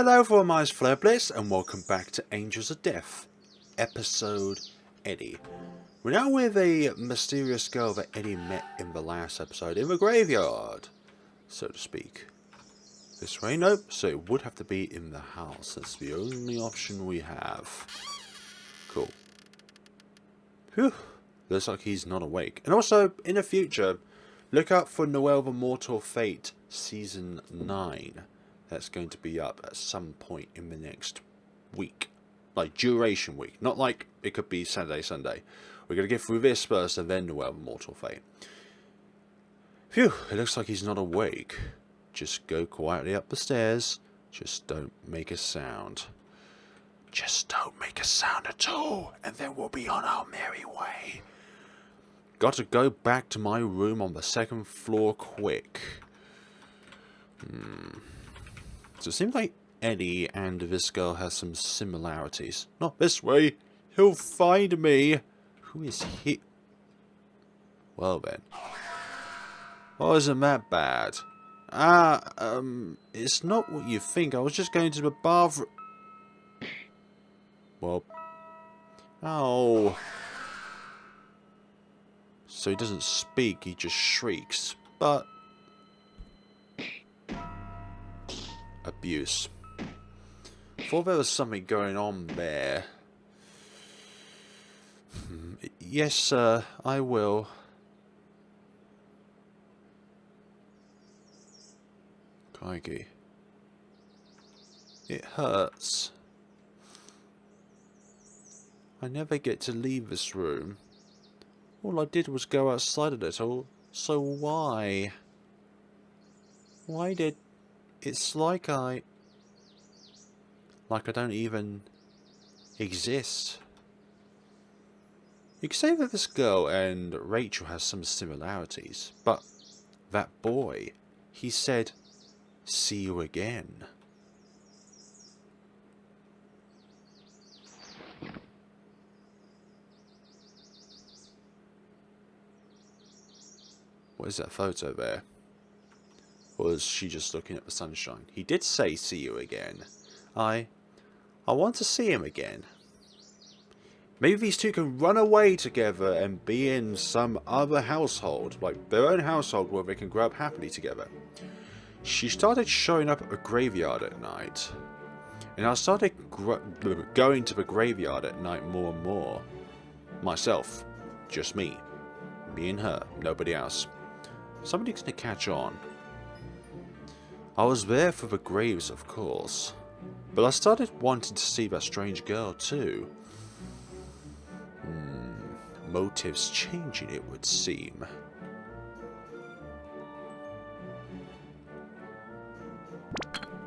Hello everyone, my name is FlareBlitzed and welcome back to Angels of Death, Episode.Eddie. We're now with a mysterious girl that Eddie met in the last episode in the graveyard, so to speak. This way? Nope, so it would have to be in the house. That's the only option we have. Cool. Phew, looks like he's not awake. And also, in the future, look out for Noelle the Mortal Fate Season 9. That's going to be up at some point in the next week. Like, duration week. Not like it could be Saturday, Sunday. We're going to get through this first and then Noelle the Mortal Fate. Phew, it looks like he's not awake. Just go quietly up the stairs. Just don't make a sound. Just don't make a sound at all, and then we'll be on our merry way. Got to go back to my room on the second floor quick. So it seems like Eddie and this girl has some similarities. Not this way. He'll find me. Who is he? Well then. Oh, isn't that bad? It's not what you think. I was just going to the bathroom. Well. Oh. So he doesn't speak, he just shrieks. But abuse. Thought there was something going on there. Yes, sir, I will. Crikey. It hurts. I never get to leave this room. All I did was go outside a little, so why? Why did... It's like I don't even exist. You could say that this girl and Rachel has some similarities, but that boy, he said, "See you again." What is that photo there? Or is she just looking at the sunshine? He did say, "See you again." I want to see him again. Maybe these two can run away together and be in some other household, like their own household where they can grow up happily together. She started showing up at the graveyard at night. And I started going to the graveyard at night more and more. Myself. Just me. Me and her. Nobody else. Somebody's gonna catch on. I was there for the graves, of course. But I started wanting to see that strange girl, too. Motives changing, it would seem.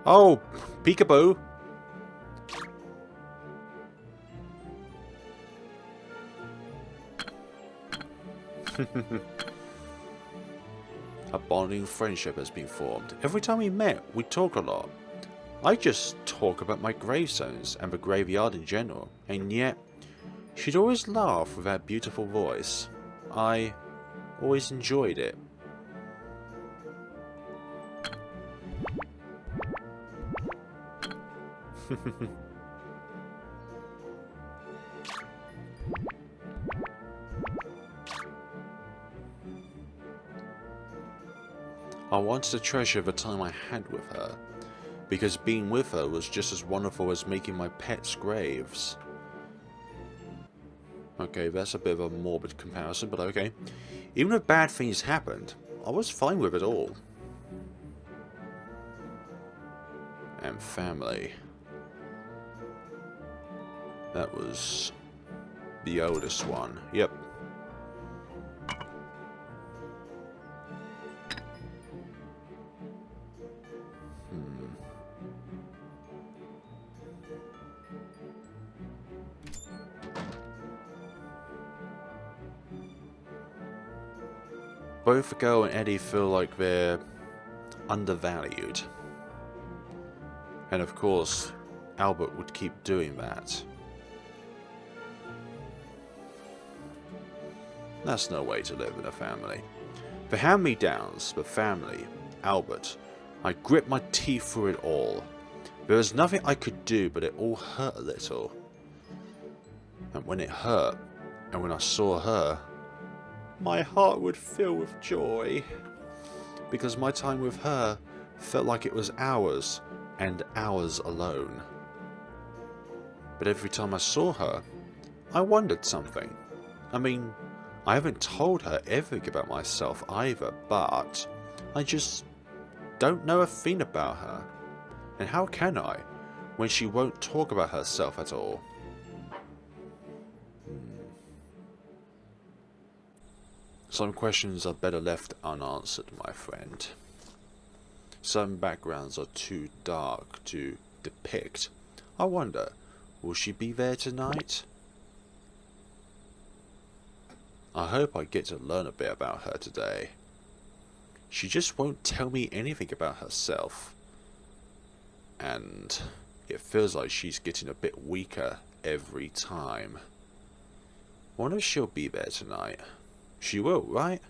Oh, peekaboo. A bonding friendship has been formed. Every time we met, we talk a lot. I just talk about my gravestones and the graveyard in general, and yet she'd always laugh with that beautiful voice. I always enjoyed it. I wanted to treasure the time I had with her, because being with her was just as wonderful as making my pets' graves. Okay, that's a bit of a morbid comparison, but okay. Even if bad things happened, I was fine with it all. And family. That was the oldest one. Yep. Both the girl and Eddie feel like they're undervalued. And of course, Albert would keep doing that. That's no way to live in a family. The hand-me-downs, the family, Albert, I grit my teeth through it all. There was nothing I could do, but it all hurt a little. And when it hurt, and when I saw her, my heart would fill with joy. Because my time with her felt like it was hours, and hours alone. But every time I saw her, I wondered something. I mean, I haven't told her everything about myself either, but I just don't know a thing about her. And how can I, when she won't talk about herself at all? Some questions are better left unanswered, my friend. Some backgrounds are too dark to depict. I wonder, will she be there tonight? I hope I get to learn a bit about her today. She just won't tell me anything about herself. And it feels like she's getting a bit weaker every time. Wonder if she'll be there tonight. She will, right?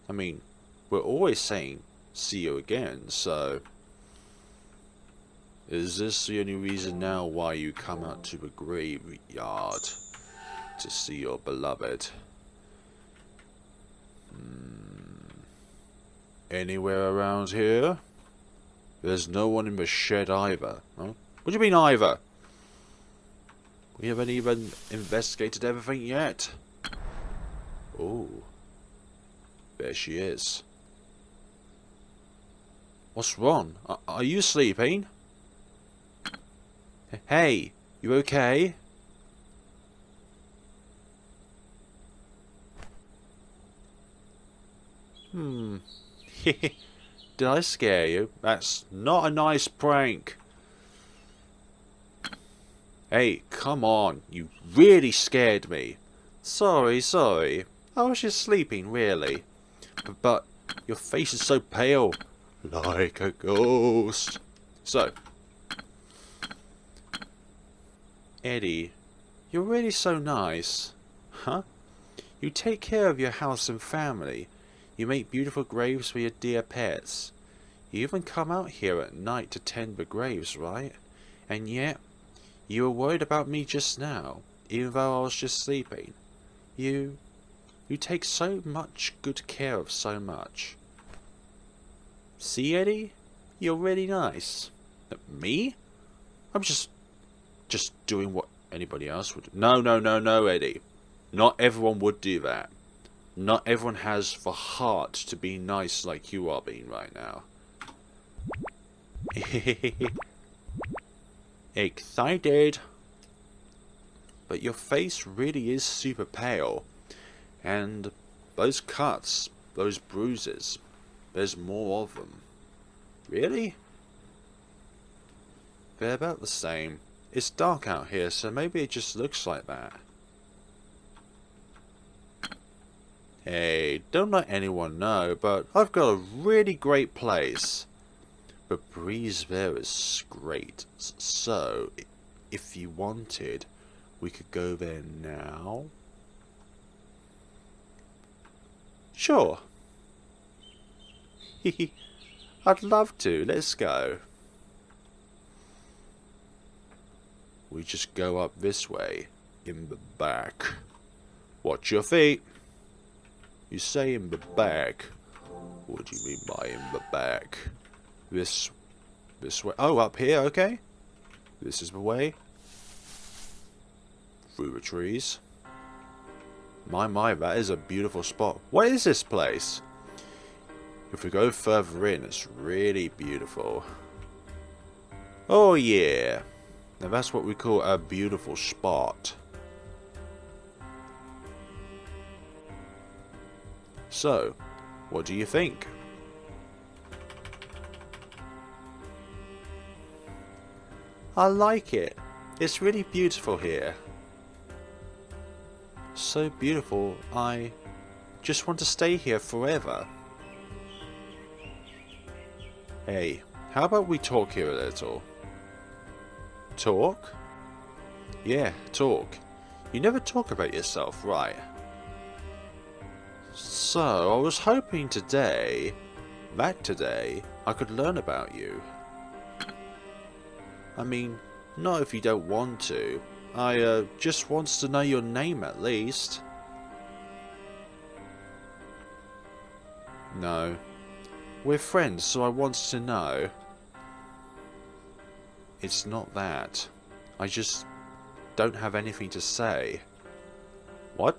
I mean, we're always saying, see you again, so... Is this the only reason now why you come out to the graveyard? To see your beloved? Anywhere around here? There's no one in the shed either. Huh? What do you mean either? We haven't even investigated everything yet. Oh. There she is. What's wrong? Are you sleeping? Hey, you okay? Did I scare you? That's not a nice prank. Hey, come on. You really scared me. Sorry. I was just sleeping, really. But your face is so pale. Like a ghost. So, Eddie, you're really so nice. Huh? You take care of your house and family. You make beautiful graves for your dear pets. You even come out here at night to tend the graves, right? And yet, you were worried about me just now, even though I was just sleeping. You take so much good care of so much. See, Eddie? You're really nice. Me? I'm just doing what anybody else would do. No, Eddie. Not everyone would do that. Not everyone has the heart to be nice like you are being right now. Excited. But your face really is super pale. And those cuts, those bruises, there's more of them. Really? They're about the same. It's dark out here, so maybe it just looks like that. Hey, don't let anyone know, but I've got a really great place. The breeze there is great, so if you wanted, we could go there now. Sure. I'd love to. Let's go. We just go up this way, in the back. Watch your feet. You say in the back. What do you mean by in the back? This way. Oh, up here, okay. This is the way. Through the trees. My, that is a beautiful spot. What is this place? If we go further in, it's really beautiful. Oh yeah. Now that's what we call a beautiful spot. So, what do you think? I like it. It's really beautiful here. So beautiful, I just want to stay here forever. Hey, how about we talk here a little? Talk? Yeah, talk. You never talk about yourself, right? So, I was hoping today, I could learn about you. I mean, not if you don't want to. I just wants to know your name at least. No. We're friends, so I wants to know. It's not that. I just don't have anything to say. What?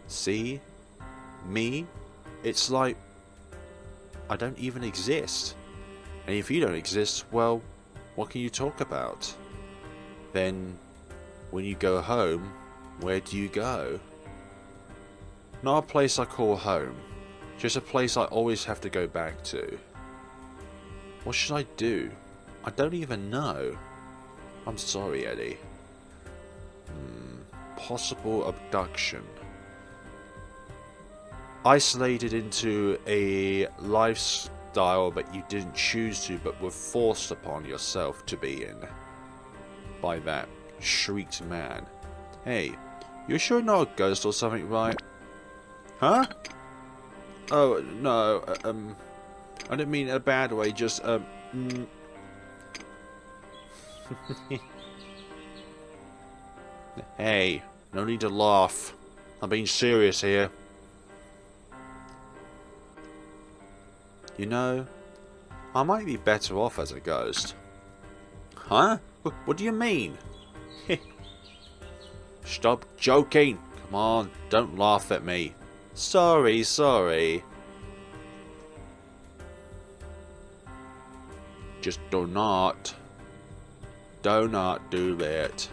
See? Me? It's like I don't even exist. And if you don't exist, well, what can you talk about? Then, when you go home, where do you go? Not a place I call home. Just a place I always have to go back to. What should I do? I don't even know. I'm sorry, Eddie. Possible abduction. Isolated into a lifestyle that you didn't choose to but were forced upon yourself to be in. By that shrieked man. Hey, you sure you're not a ghost or something, right? Huh? Oh, no, I didn't mean in a bad way, just, Hey, no need to laugh. I'm being serious here. You know, I might be better off as a ghost. Huh? What do you mean? Stop joking. Come on, don't laugh at me. Sorry. Just do not do that.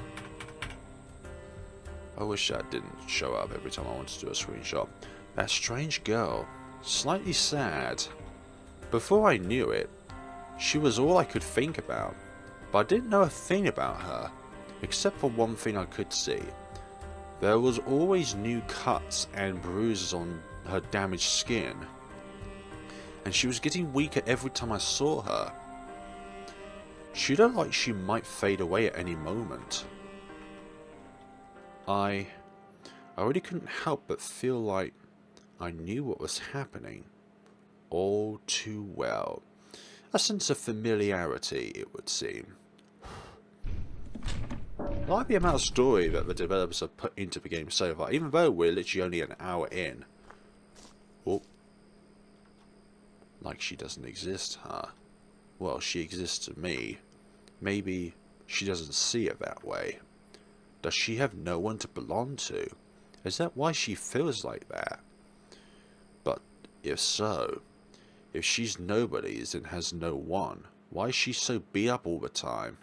I wish that didn't show up every time I wanted to do a screenshot. That strange girl, slightly sad. Before I knew it, she was all I could think about. But I didn't know a thing about her, except for one thing I could see. There was always new cuts and bruises on her damaged skin. And she was getting weaker every time I saw her. She looked like she might fade away at any moment. I really couldn't help but feel like I knew what was happening all too well. A sense of familiarity, it would seem. I like the amount of story that the developers have put into the game so far, even though we're literally only an hour in. Oh. Like she doesn't exist, huh? Well, she exists to me. Maybe she doesn't see it that way. Does she have no one to belong to? Is that why she feels like that? But if so, if she's nobody's and has no one, why is she so beat up all the time?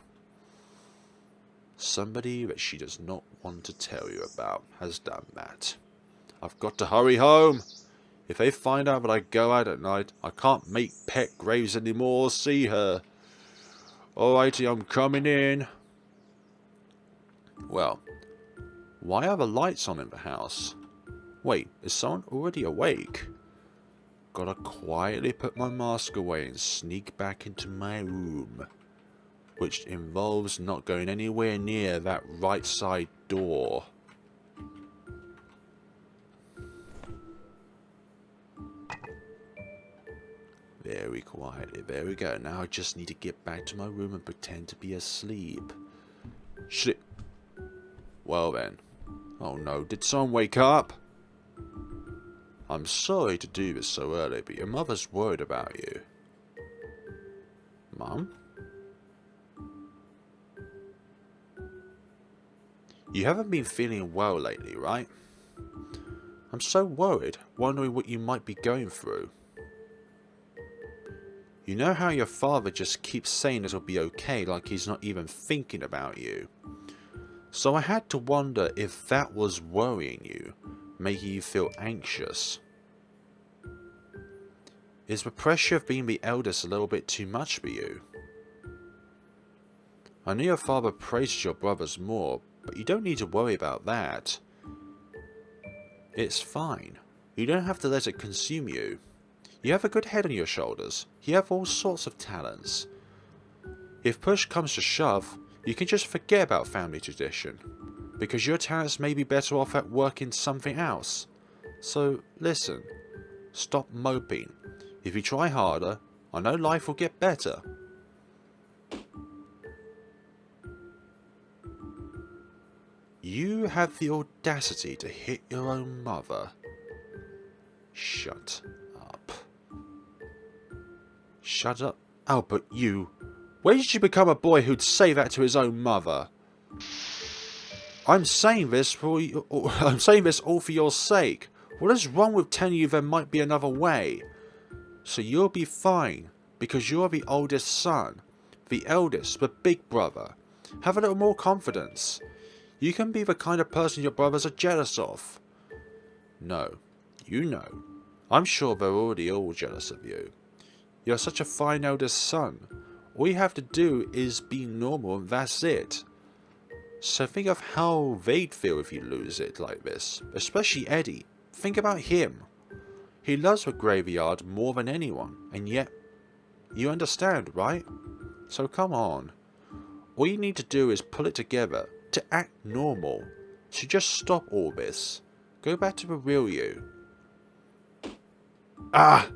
Somebody that she does not want to tell you about has done that. I've got to hurry home. If they find out that I go out at night, I can't make pet graves anymore or see her. Alrighty, I'm coming in. Well, why are the lights on in the house? Wait, is someone already awake? Gotta quietly put my mask away and sneak back into my room. Which involves not going anywhere near that right side door. Very quietly, there we go. Now I just need to get back to my room and pretend to be asleep. Shit. Well then. Oh no, did someone wake up? I'm sorry to do this so early, but your mother's worried about you. Mum? You haven't been feeling well lately, right? I'm so worried, wondering what you might be going through. You know how your father just keeps saying it'll be okay, like he's not even thinking about you. So I had to wonder if that was worrying you, making you feel anxious. Is the pressure of being the eldest a little bit too much for you? I know your father praises your brothers more, but you don't need to worry about that. It's fine. You don't have to let it consume you. You have a good head on your shoulders. You have all sorts of talents. If push comes to shove, you can just forget about family tradition, because your talents may be better off at working something else. So listen, stop moping. If you try harder, I know life will get better. You have the audacity to hit your own mother. Shut up. Shut up. Albert, you. When did you become a boy who'd say that to his own mother? I'm saying this all for your sake. What is wrong with telling you there might be another way? So you'll be fine, because you're the oldest son. The eldest, the big brother. Have a little more confidence. You can be the kind of person your brothers are jealous of. No, you know. I'm sure they're already all jealous of you. You're such a fine eldest son. All you have to do is be normal and that's it. So think of how they'd feel if you lose it like this. Especially Eddie. Think about him. He loves the graveyard more than anyone, and yet, you understand, right? So come on. All you need to do is pull it together, to act normal. So just stop all this. Go back to the real you. Ah!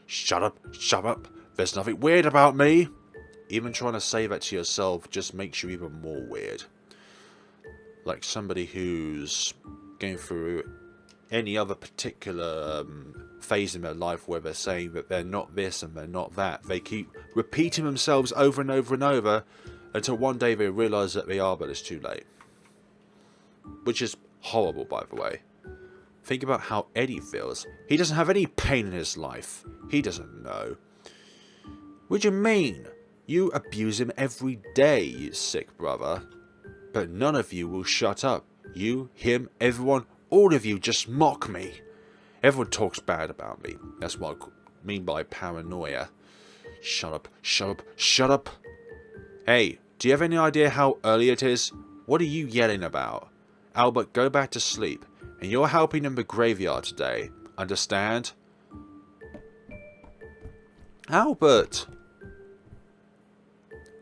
Shut up, shut up. There's nothing weird about me. Even trying to say that to yourself just makes you even more weird. Like somebody who's going through any other particular phase in their life where they're saying that they're not this and they're not that. They keep repeating themselves over and over and over until one day they realise that they are, but it's too late. Which is horrible, by the way. Think about how Eddie feels. He doesn't have any pain in his life. He doesn't know. What do you mean? You abuse him every day, you sick brother. But none of you will shut up. You, him, everyone, all of you just mock me. Everyone talks bad about me. That's what I mean by paranoia. Shut up, shut up, shut up. Hey, do you have any idea how early it is? What are you yelling about? Albert, go back to sleep. And you're helping in the graveyard today. Understand? Albert!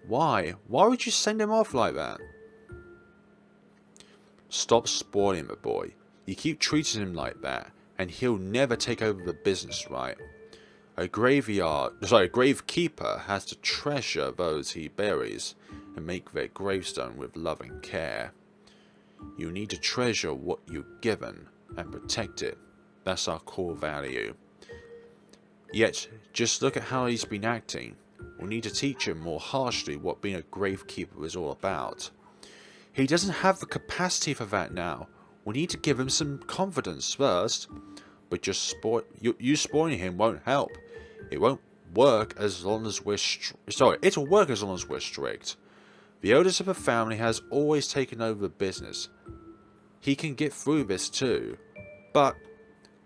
Why? Why would you send him off like that? Stop spoiling the boy. You keep treating him like that, and he'll never take over the business, right? A gravekeeper has to treasure those he buries, and make their gravestone with love and care. You need to treasure what you're given, and protect it. That's our core value. Yet, just look at how he's been acting. We need to teach him more harshly what being a gravekeeper is all about. He doesn't have the capacity for that now. We need to give him some confidence first. But just you spoiling him won't help. It won't work as long as we're it'll work as long as we're strict. The eldest of the family has always taken over the business. He can get through this too. But,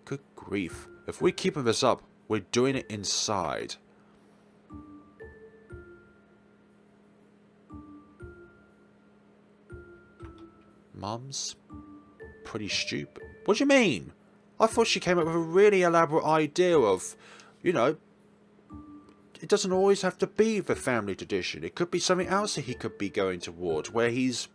good grief, if we're keeping this up, we're doing it inside. Mum's pretty stupid. What do you mean? I thought she came up with a really elaborate idea of, you know, it doesn't always have to be the family tradition. It could be something else that he could be going towards where he's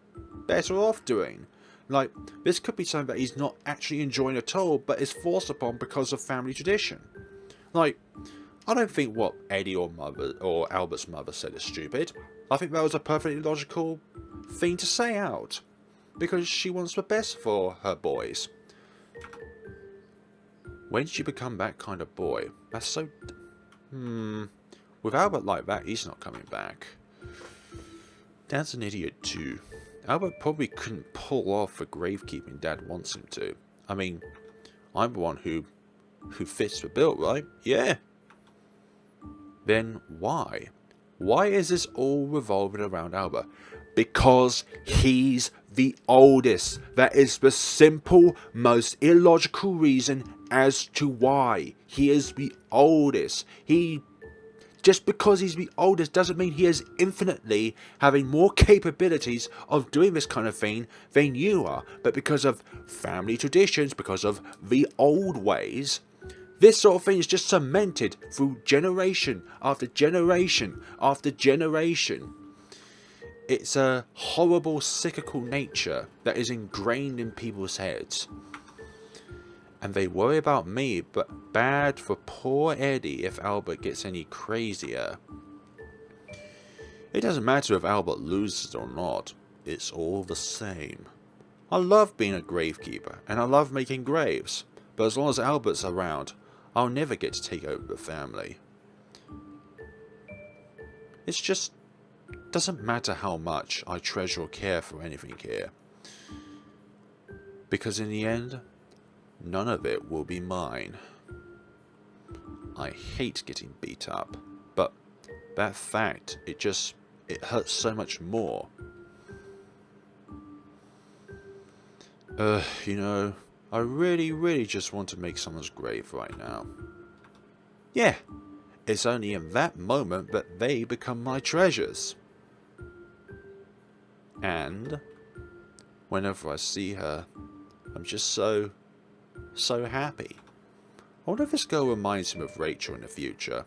better off doing. Like, this could be something that he's not actually enjoying at all, but is forced upon because of family tradition. Like, I don't think what Eddie or Albert's mother said is stupid. I think that was a perfectly logical thing to say out. Because she wants the best for her boys. When did you become that kind of boy? That's so... With Albert like that, he's not coming back. Dad's an idiot too. Albert probably couldn't pull off the gravekeeping Dad wants him to. I mean, I'm the one who fits the bill, right? Yeah. Then why? Why is this all revolving around Albert? Because he's the oldest. That is the simple, most illogical reason as to why he is the oldest. Just because he's the oldest doesn't mean he is infinitely having more capabilities of doing this kind of thing than you are. But because of family traditions, because of the old ways, this sort of thing is just cemented through generation after generation after generation. It's a horrible, cyclical nature that is ingrained in people's heads. And they worry about me, but bad for poor Eddie if Albert gets any crazier. It doesn't matter if Albert loses or not. It's all the same. I love being a gravekeeper, and I love making graves, but as long as Albert's around, I'll never get to take over the family. It's just doesn't matter how much I treasure or care for anything here, because in the end, none of it will be mine. I hate getting beat up, but that fact, it hurts so much more. You know, I really just want to make someone's grave right now. Yeah, it's only in that moment that they become my treasures. And whenever I see her, I'm just so happy. I wonder if this girl reminds him of Rachel in the future.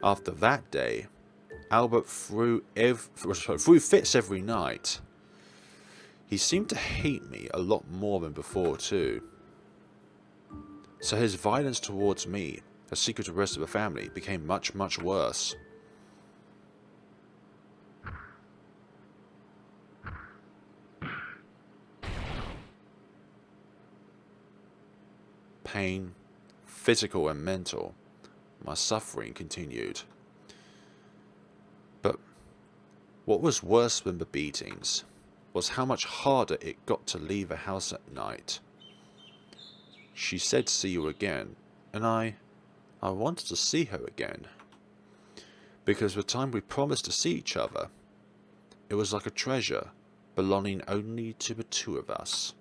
After that day, Albert threw fits every night. He seemed to hate me a lot more than before too. So his violence towards me, a secret to the rest of the family, became much worse. Pain, physical and mental, my suffering continued. But what was worse than the beatings was how much harder it got to leave the house at night. She said see you again, and I wanted to see her again. Because the time we promised to see each other, it was like a treasure belonging only to the two of us.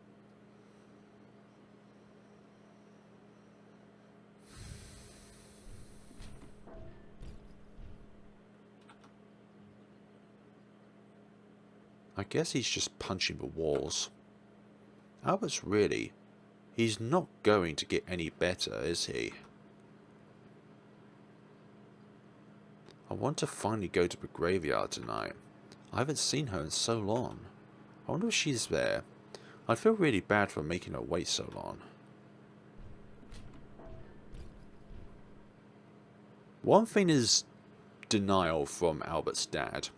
I guess he's just punching the walls. Albert's he's not going to get any better, is he? I want to finally go to the graveyard tonight. I haven't seen her in so long. I wonder if she's there. I feel really bad for making her wait so long. One thing is denial from Albert's dad.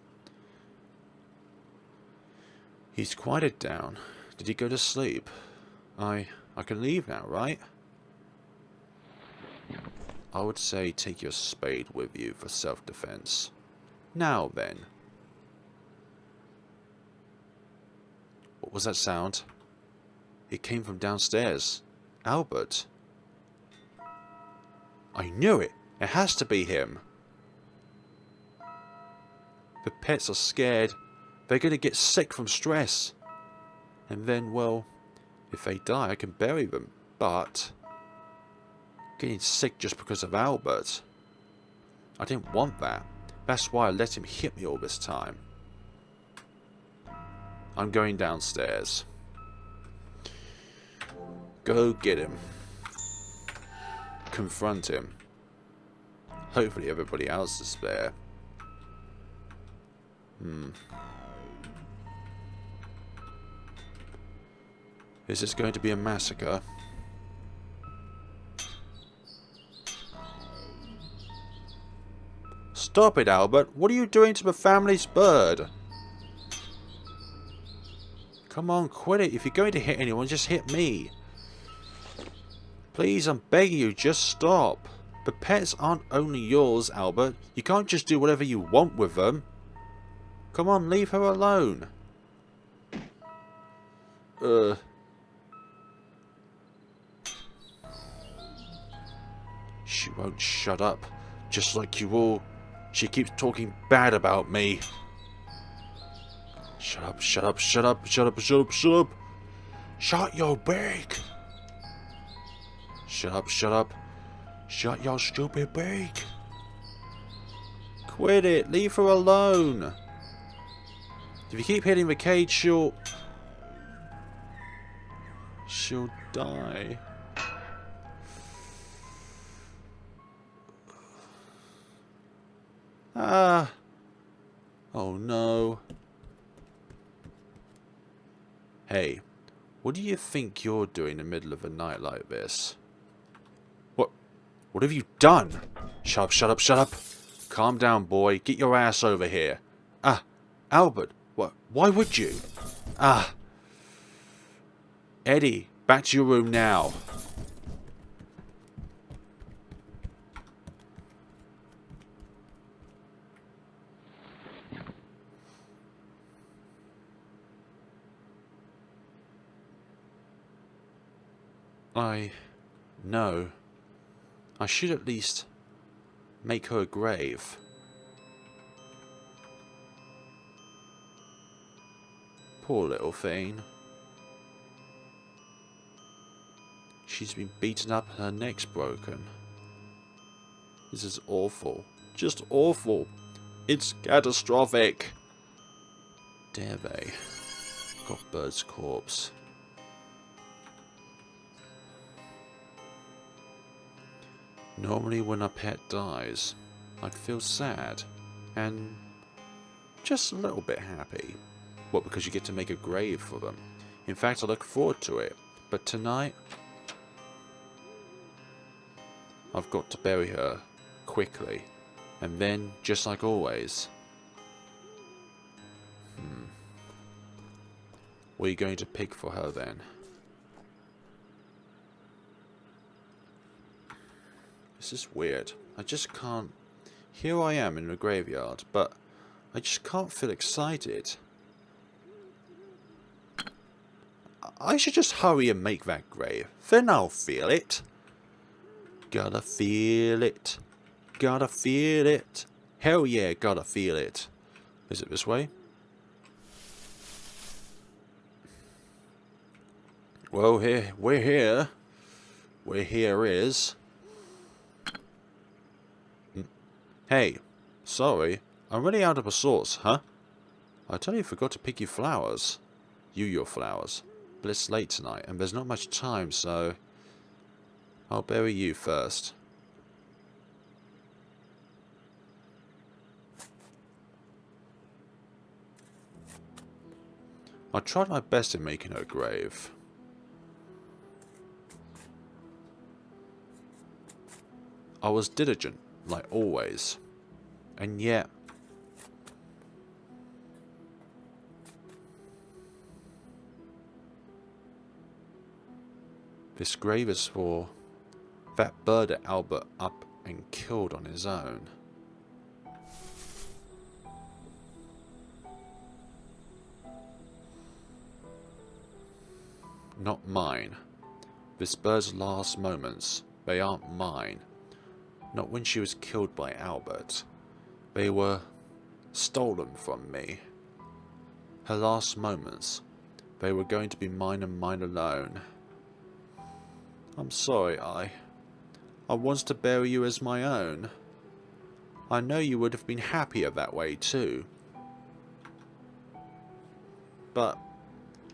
He's quieted down. Did he go to sleep? I can leave now, right? I would say take your spade with you for self-defense. Now then. What was that sound? It came from downstairs. Albert. I knew it! It has to be him! The pets are scared. They're going to get sick from stress. And then, well, if they die, I can bury them. But getting sick just because of Albert, I didn't want that. That's why I let him hit me all this time. I'm going downstairs. Go get him. Confront him. Hopefully everybody else is there. Is this going to be a massacre? Stop it, Albert! What are you doing to the family's bird? Come on, quit it. If you're going to hit anyone, just hit me. Please, I'm begging you, just stop. The pets aren't only yours, Albert. You can't just do whatever you want with them. Come on, leave her alone. She won't shut up. Just like you all. She keeps talking bad about me. Shut up, shut up, shut up, shut up, shut up, shut up. Shut your beak. Shut up, shut up. Shut your stupid beak. Quit it. Leave her alone. If you keep hitting the cage, she'll die. Ah. Oh no. Hey, what do you think you're doing in the middle of a night like this? What have you done? Shut up, shut up, shut up. Calm down, boy. Get your ass over here. Ah, Albert. What? Why would you? Ah. Eddie, back to your room now. No. I should at least make her a grave. Poor little thing. She's been beaten up and her neck's broken. This is awful. Just awful. It's catastrophic. Dare they? Got Bird's corpse. Normally when a pet dies, I'd feel sad and just a little bit happy. What, because you get to make a grave for them? In fact, I look forward to it. But tonight, I've got to bury her quickly. And then, just like always, what are you going to pick for her then? This is weird. I just can't... Here I am in the graveyard, but I just can't feel excited. I should just hurry and make that grave. Then I'll feel it. Gotta feel it. Gotta feel it. Hell yeah, gotta feel it. Is it this way? Well, we're here. Where here is... Hey, sorry, I'm really out of sorts, huh? I totally forgot to pick you flowers. Your flowers. But it's late tonight, and there's not much time, so... I'll bury you first. I tried my best in making her grave. I was diligent, like always. And yet... This grave is for that bird that Albert up and killed on his own. Not mine. This bird's last moments, they aren't mine. Not when she was killed by Albert. They were stolen from me. Her last moments, they were going to be mine and mine alone. I'm sorry, I wanted to bury you as my own. I know you would have been happier that way too. But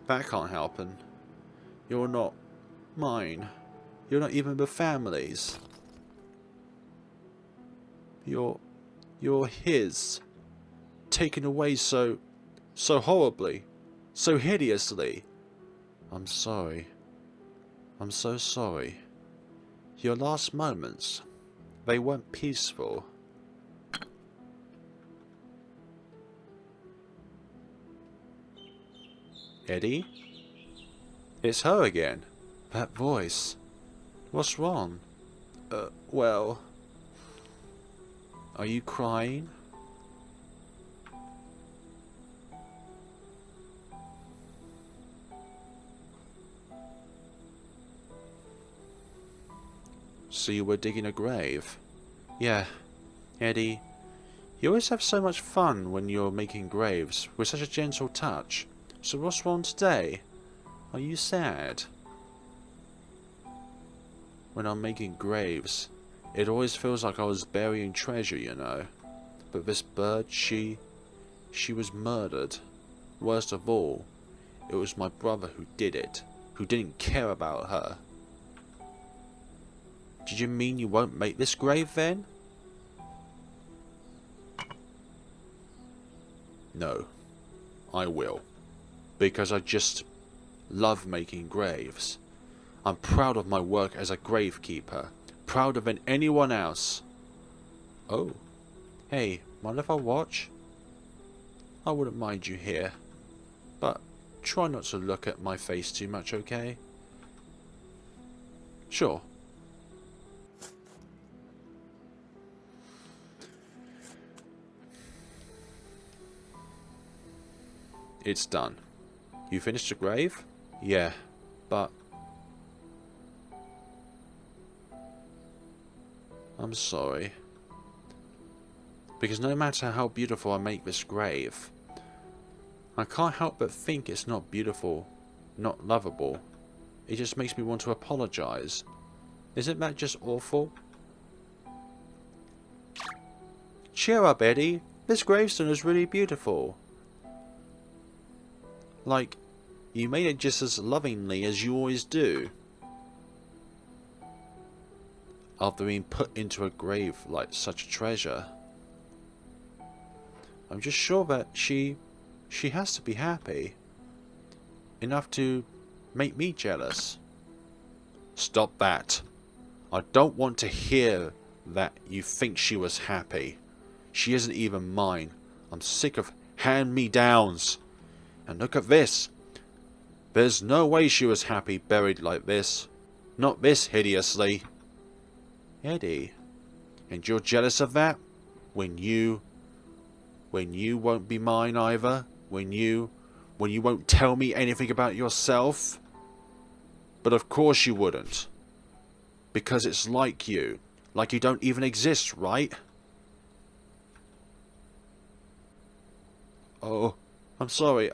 that can't happen. You're not mine. You're not even the family's. You're his. Taken away so horribly. So hideously. I'm sorry. I'm so sorry. Your last moments, they weren't peaceful. Eddie? It's her again. That voice. What's wrong? Well... Are you crying? So you were digging a grave? Yeah. Eddie, you always have so much fun when you're making graves, with such a gentle touch. So what's wrong today? Are you sad? When I'm making graves, it always feels like I was burying treasure, you know. But this bird, she was murdered. Worst of all, it was my brother who did it, who didn't care about her. Did you mean you won't make this grave then? No, I will. Because I just love making graves. I'm proud of my work as a gravekeeper. Prouder than anyone else. Oh. Hey, mind if I watch? I wouldn't mind you here. But try not to look at my face too much, okay? Sure. It's done. You finished the grave? Yeah, but... I'm sorry. Because no matter how beautiful I make this grave, I can't help but think it's not beautiful, not lovable. It just makes me want to apologize. Isn't that just awful? Cheer up, Eddie. This gravestone is really beautiful. Like, you made it just as lovingly as you always do. After being put into a grave like such a treasure. I'm just sure that she has to be happy. Enough to make me jealous. Stop that. I don't want to hear that you think she was happy. She isn't even mine. I'm sick of hand-me-downs. And look at this. There's no way she was happy buried like this. Not this hideously. Eddie, and you're jealous of that? When you won't be mine either? When you won't tell me anything about yourself? But of course you wouldn't. Because it's like you don't even exist, right? Oh, I'm sorry,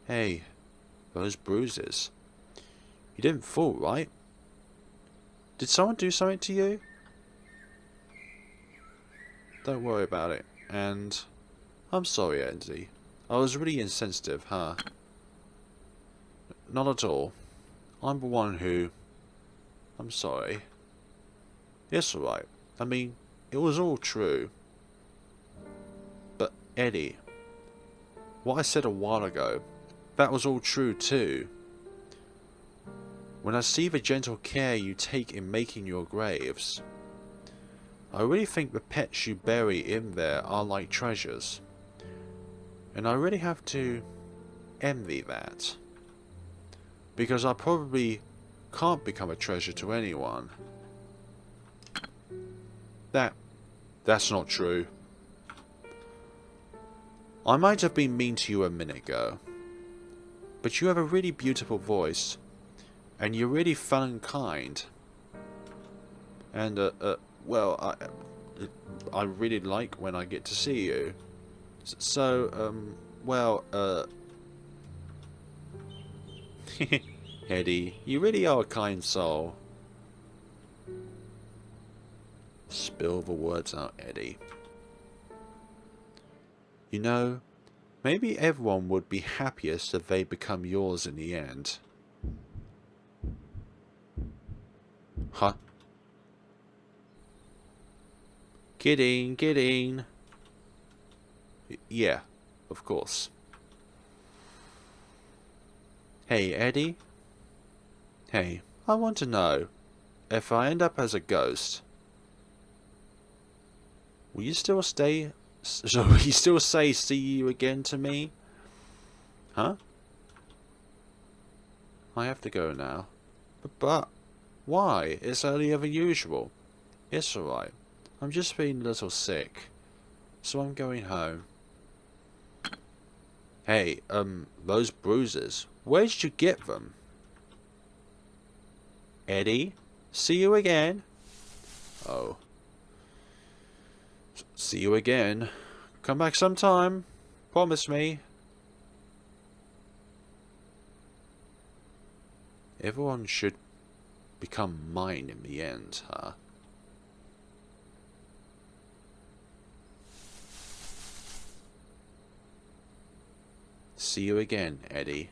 Hey, those bruises. You didn't fall, right? Did someone do something to you? Don't worry about it. And I'm sorry, Eddie. I was really insensitive, huh? Not at all. I'm the one who... I'm sorry. It's alright. I mean, it was all true. But, Eddie, what I said a while ago, that was all true too. When I see the gentle care you take in making your graves, I really think the pets you bury in there are like treasures. And I really have to envy that. Because I probably can't become a treasure to anyone. That's not true. I might have been mean to you a minute ago. But you have a really beautiful voice. And you're really fun and kind. And, well, I really like when I get to see you. So, well, Eddie, you really are a kind soul. Spill the words out, Eddie. You know, maybe everyone would be happiest if they become yours in the end. Huh? Get in, get in. Yeah, of course. Hey, Eddie? Hey, I want to know, if I end up as a ghost, will you still stay... So will you still say see you again to me? Huh? I have to go now. But why? It's earlier than usual. It's alright. I'm just feeling a little sick. So I'm going home. Hey, those bruises. Where did you get them? Eddie? See you again? Oh. See you again. Come back sometime. Promise me. Everyone should become mine in the end, huh? See you again, Eddie.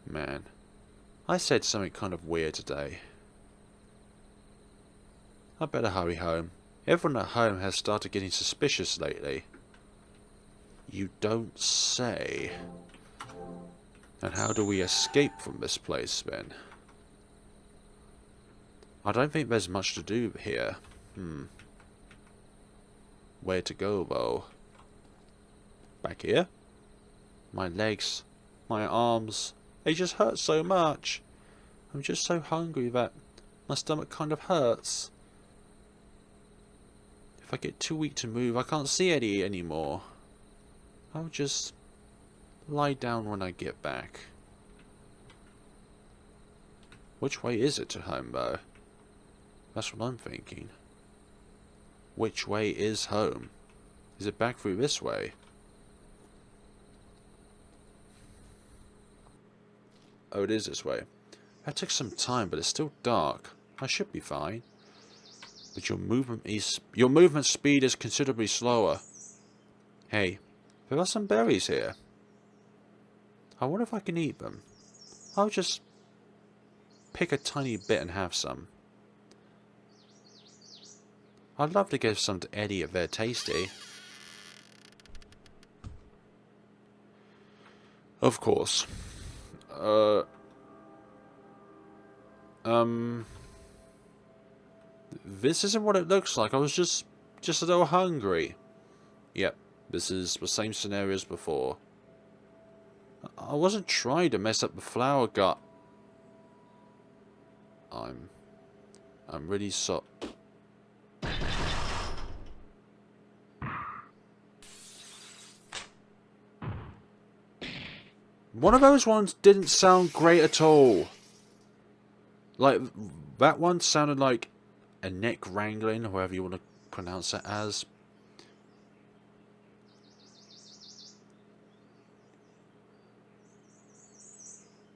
Man, I said something kind of weird today. I better hurry home. Everyone at home has started getting suspicious lately. You don't say. And how do we escape from this place, then? I don't think there's much to do here. Where to go, though? Back here? My legs, my arms, they just hurt so much. I'm just so hungry that my stomach kind of hurts. If I get too weak to move, I can't see Eddie anymore. I'll just lie down when I get back. Which way is it to home, though? That's what I'm thinking. Which way is home? Is it back through this way? Oh, it is this way. That took some time, but it's still dark. I should be fine. But your movement speed is considerably slower. Hey, there are some berries here. I wonder if I can eat them. I'll just pick a tiny bit and have some. I'd love to give some to Eddie if they're tasty. Of course. This isn't what it looks like. I was just a little hungry. Yep, this is the same scenario as before. I wasn't trying to mess up the flower gut. I'm really sorry. One of those ones didn't sound great at all. Like, that one sounded like a neck wrangling, or however you want to pronounce it as.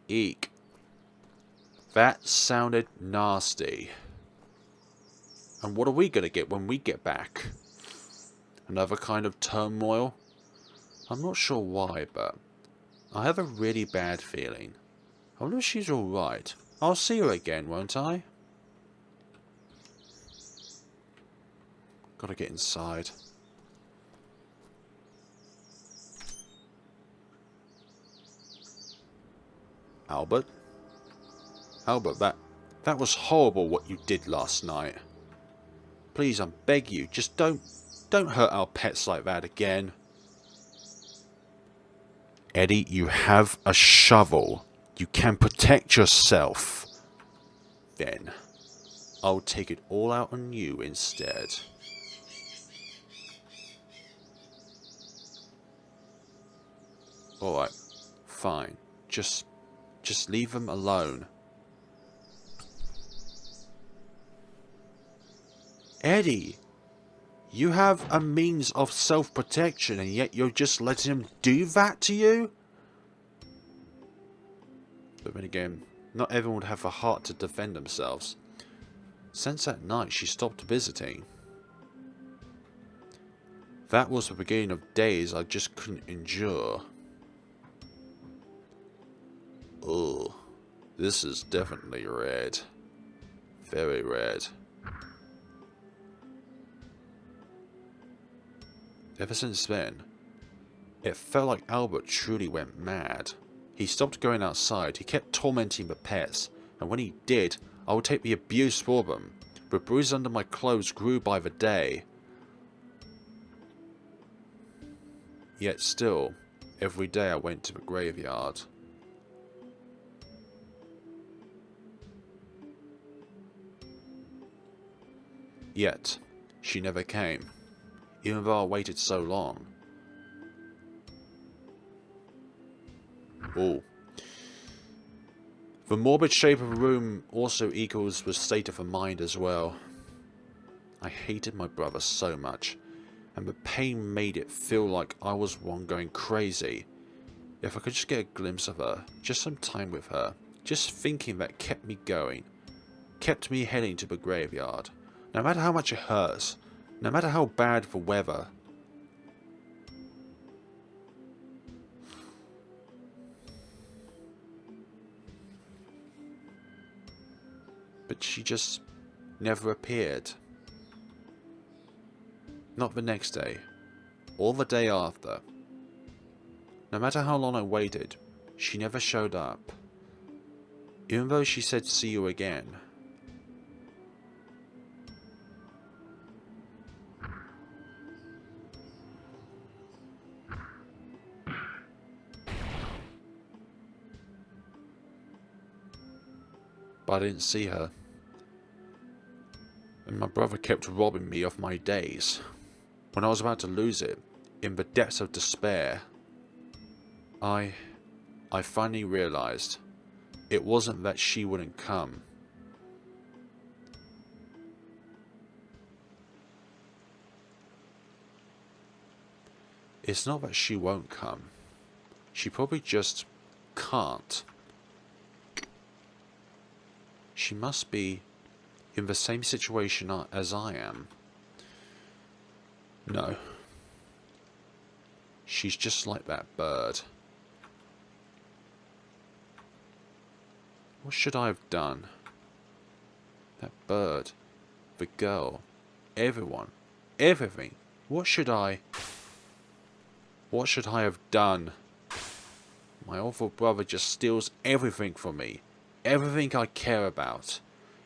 Eek. That sounded nasty. And what are we going to get when we get back? Another kind of turmoil? I'm not sure why, but I have a really bad feeling. I wonder if she's alright. I'll see her again, won't I? Gotta get inside. Albert? Albert, that was horrible what you did last night. Please, I beg you, just don't hurt our pets like that again. Eddie, you have a shovel. You can protect yourself. Then, I'll take it all out on you instead. Alright, fine. Just leave them alone. Eddie, you have a means of self-protection and yet you're just letting him do that to you? But then again, not everyone would have the heart to defend themselves. Since that night, she stopped visiting. That was the beginning of days I just couldn't endure. Ugh, this is definitely red. Very red. Ever since then, it felt like Albert truly went mad. He stopped going outside, he kept tormenting the pets, and when he did, I would take the abuse for them. The bruises under my clothes grew by the day. Yet still, every day I went to the graveyard. Yet, she never came, even though I waited so long. Ooh. The morbid shape of a room also equals the state of the mind as well. I hated my brother so much, and the pain made it feel like I was one going crazy. If I could just get a glimpse of her, just some time with her, just thinking that kept me going, kept me heading to the graveyard. No matter how much it hurts, no matter how bad the weather. But she just never appeared. Not the next day, or the day after. No matter how long I waited, she never showed up. Even though she said see you again. but I didn't see her. And my brother kept robbing me of my days. When I was about to lose it, in the depths of despair, I finally realized it wasn't that she wouldn't come. It's not that she won't come. She probably just can't. She must be in the same situation as I am. No. She's just like that bird. What should I have done? That bird, the girl, everyone, everything. What should I have done? My awful brother just steals everything from me. Everything I care about.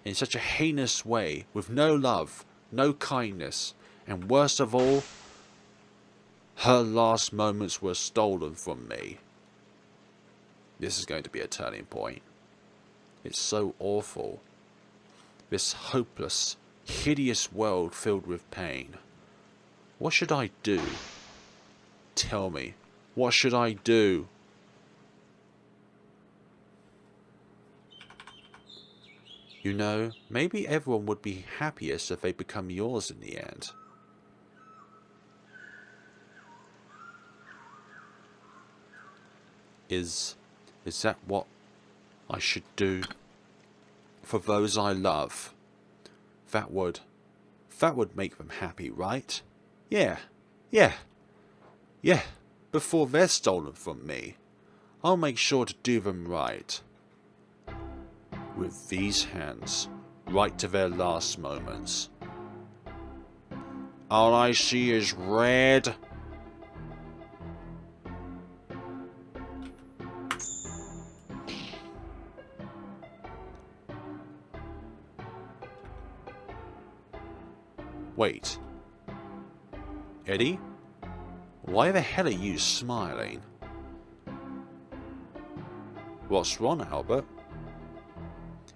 In such a heinous way, with no love, no kindness, and worst of all, her last moments were stolen from me. This is going to be a turning point. It's so awful. This hopeless, hideous world filled with pain. What should I do? Tell me, what should I do? You know, maybe everyone would be happiest if they become yours in the end. Is that what I should do for those I love? That would make them happy, right? Yeah. Before they're stolen from me, I'll make sure to do them right. With these hands, right to their last moments. All I see is red. Wait. Eddie? Why the hell are you smiling? What's wrong, Albert?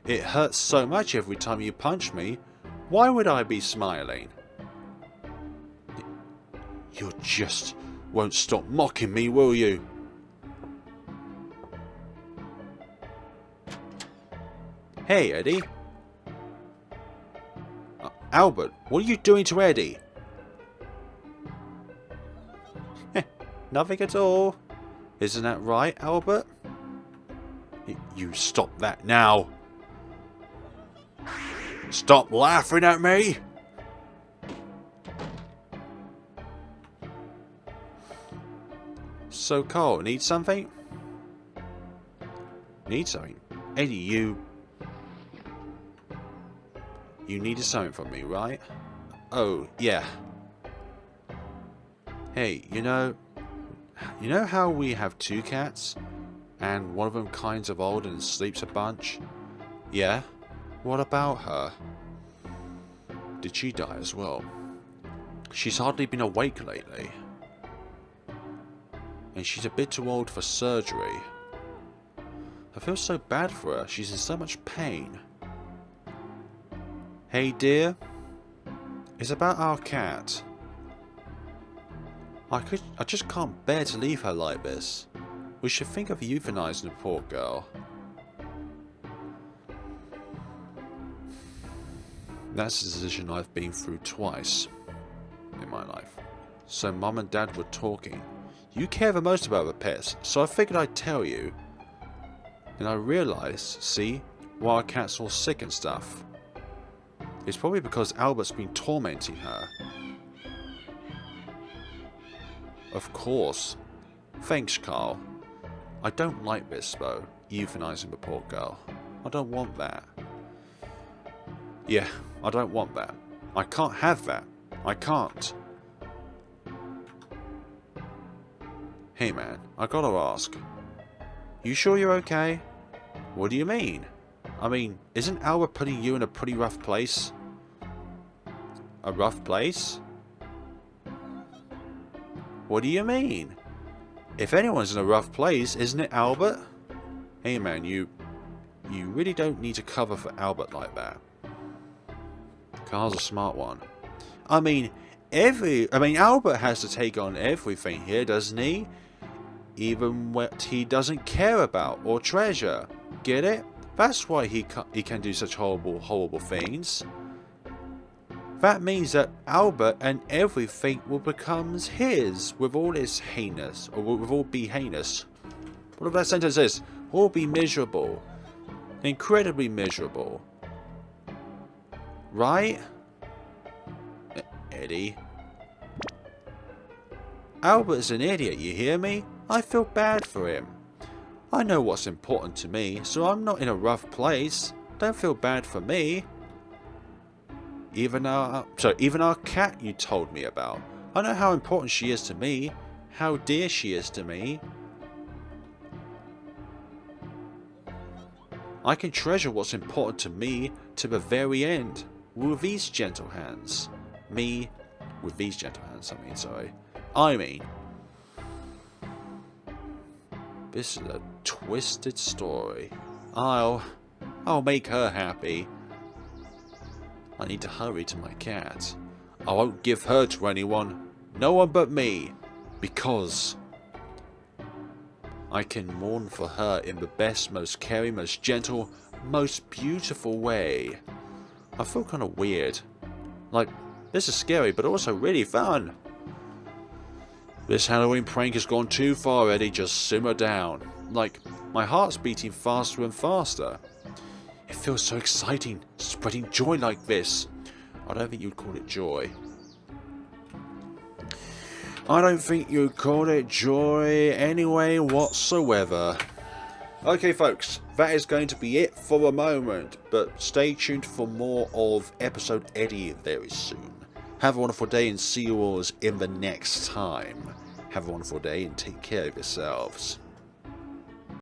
It hurts so much every time you punch me. Why would I be smiling? You just won't stop mocking me, will you? Hey, Eddie. Albert, what are you doing to Eddie? Nothing at all. Isn't that right, Albert? You stop that now. Stop laughing at me. So, Cole, need something? Need something? Eddie, you needed something from me, right? Oh, yeah. Hey, you know how we have two cats? And one of them kinds of old and sleeps a bunch? Yeah? What about her? Did she die as well? She's hardly been awake lately. And she's a bit too old for surgery. I feel so bad for her. She's in so much pain. Hey dear, it's about our cat. I just can't bear to leave her like this. We should think of euthanizing the poor girl. That's a decision I've been through twice in my life. So Mum and Dad were talking. You care the most about the pets, so I figured I'd tell you. And I realised, see, why our cat's all sick and stuff. It's probably because Albert's been tormenting her. Of course. Thanks, Carl. I don't like this, though, euthanizing the poor girl. I don't want that. Yeah, I don't want that. I can't have that. I can't. Hey man, I gotta ask. You sure you're okay? What do you mean? I mean, isn't Albert putting you in a pretty rough place? A rough place? What do you mean? If anyone's in a rough place, isn't it Albert? Hey man, you You really don't need to cover for Albert like that. Carl's a smart one. I mean, Albert has to take on everything here, doesn't he? Even what he doesn't care about or treasure. Get it? That's why he can do such horrible things. That means that Albert and everything will become his, with all its heinous, or with all be heinous. Whatever that sentence is, all be miserable. Incredibly miserable. Right? Eddie. Albert's an idiot, you hear me? I feel bad for him. I know what's important to me, so I'm not in a rough place. Don't feel bad for me. Even our cat you told me about. I know how important she is to me. How dear she is to me. I can treasure what's important to me to the very end. With these gentle hands. With these gentle hands, I mean. This is a twisted story. I'll make her happy. I need to hurry to my cat. I won't give her to anyone. No one but me. Because I can mourn for her in the best, most caring, most gentle, most beautiful way. I feel kind of weird. Like, this is scary, but also really fun. This Halloween prank has gone too far, Eddie. Just simmer down. Like, my heart's beating faster and faster. It feels so exciting, spreading joy like this. I don't think you'd call it joy. I don't think you'd call it joy anyway whatsoever. Okay, folks, that is going to be it for the moment. But stay tuned for more of Episode.Eddie very soon. Have a wonderful day and see you all in the next time. Have a wonderful day and take care of yourselves.